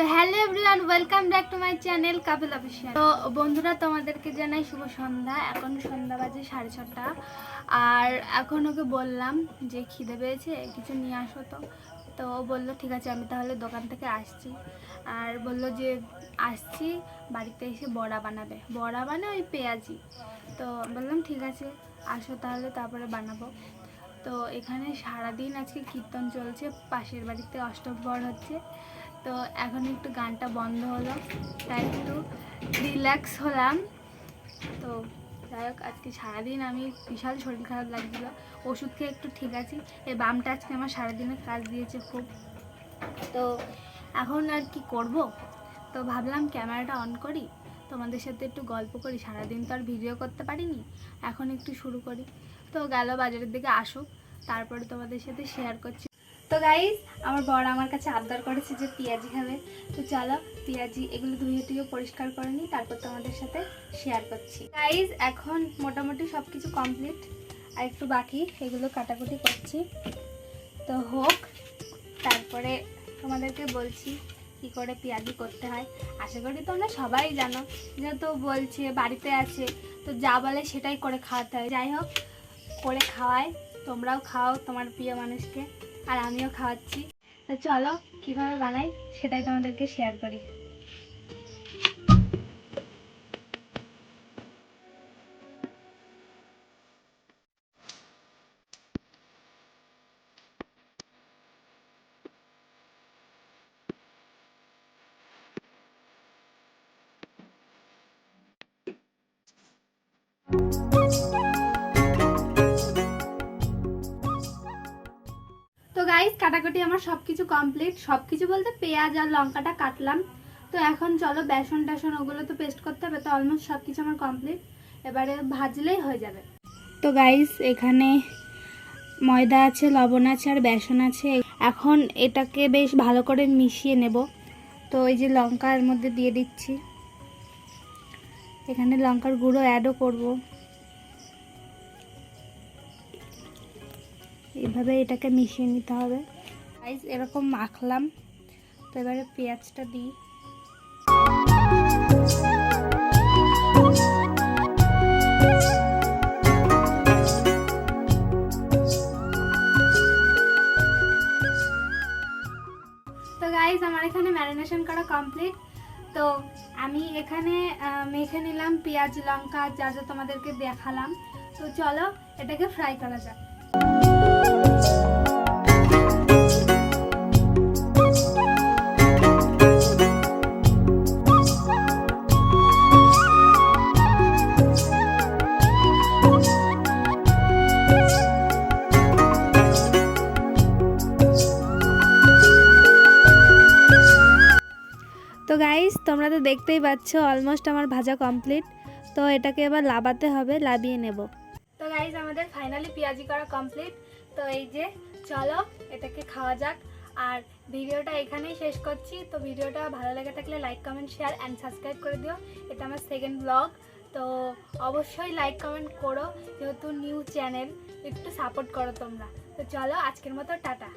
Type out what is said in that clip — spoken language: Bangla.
তো hello everyone, welcome back to my channel Kapil official. তো বন্ধুরা, তোমাদেরকে জানাই শুভ সন্ধ্যা। এখন সন্ধ্যা বাজে 6:30। আর এখন ওকে বললাম যে খিদে পেয়েছে, কিছু নিয়ে আসো। তো ও বললো ঠিক আছে, আমি তাহলে দোকান থেকে আসছি। আর বললো যে আসছি, বাড়িতে এসে বড়া বানাবে, বড়া মানে ওই পেঁয়াজি। তো বললাম ঠিক আছে আসো তাহলে, তারপরে বানাবো। তো এখানে সারাদিন আজকে কীর্তন চলছে, পাশের বাড়িতে অষ্টপ্রহর হচ্ছে। তো এখন একটু গানটা বন্ধ হলো, তাই একটু রিল্যাক্স হলাম। তো যাই হোক, আজকে সারাদিন আমি বিশাল শরীর খারাপ লাগছিল, ওষুধ খেয়ে একটু ঠিক আছি। এই বামটা আজকে আমার সারাদিনের কাজ দিয়েছে খুব। তো এখন আর কি করব, তো ভাবলাম ক্যামেরাটা অন করি, তোমাদের সাথে একটু গল্প করি। সারাদিন তো আর ভিডিও করতে পারিনি, এখন একটু শুরু করি। তো গেল বাজারের দিকে আসুক, তারপরে তোমাদের সাথে শেয়ার করছি। তো গাইজ, আমার বড় আমার কাছে আবদার করেছে যে পেঁয়াজি খাবে। তো চলো পেঁয়াজি এগুলো ধুয়ে টুয়ে পরিষ্কার করে নিই, তারপর তোমাদের সাথে শেয়ার করছি। গাইজ এখন মোটামুটি সব কিছু কমপ্লিট, আর একটু বাকি, এগুলো কাটাকুটি করছি। তো হোক, তারপরে তোমাদেরকে বলছি কি করে পেঁয়াজি করতে হয়। আশা করি তোমরা সবাই জানো, যেহেতু বলছে বাড়িতে আছে, তো যা বলে সেটাই করে খাওয়াতে হয়। যাই হোক, করে খাওয়াই, তোমরাও খাও তোমার প্রিয় মানুষকে, আর আমিও খাওয়াচ্ছি। তো চলো কীভাবে বানাই সেটাই তোমাদেরকে শেয়ার করি। তো গাইস, কাটাকুটি আমার সব কিছু কমপ্লিট। সব কিছু বলতে পেঁয়াজ আর লঙ্কাটা কাটলাম। তো এখন চলো বেসন টেসন ওগুলো তো পেস্ট করতে হবে। তো অলমোস্ট সব কিছু আমার কমপ্লিট, এবারে ভাজলেই হয়ে যাবে। তো গাইস, এখানে ময়দা আছে, লবণ আছে আর বেসন আছে। এখন এটাকে বেশ ভালো করে মিশিয়ে নেব। তো এই যে লঙ্কা এর মধ্যে দিয়ে দিচ্ছি, এখানে লঙ্কার গুঁড়ো অ্যাডও করব। এইভাবে এটাকে মিশিয়ে নিতে হবে। গাইস এরকম মাখলাম, তো এবারে পেঁয়াজটা দিই। তো গাইস, আমার এখানে ম্যারিনেশন করা কমপ্লিট। তো আমি এখানে মেখে নিলাম পেঁয়াজ লঙ্কা, যা যা তোমাদেরকে দেখালাম। তো চলো এটাকে ফ্রাই করা যাক। তো গাইস, তোমরা তো দেখতেই পাচ্ছ অলমোস্ট আমার ভাজা কমপ্লিট। তো এটাকে এবার লাবাতে হবে, লাবিয়ে নেব। তো গাইস, আমাদের ফাইনালি পেঁয়াজি করা কমপ্লিট। তো এই যে চলো এটাকে খাওয়া যাক। আর ভিডিওটা এখানেই শেষ করছি। তো ভিডিওটা ভালো লেগে থাকলে like comment share and subscribe করে দিও। এটা আমার সেকেন্ড ব্লগ, তো অবশ্যই লাইক কমেন্ট করো, যেহেতু নিউ চ্যানেল, একটু সাপোর্ট করো তোমরা। তো চলো আজকের মতো টাটা।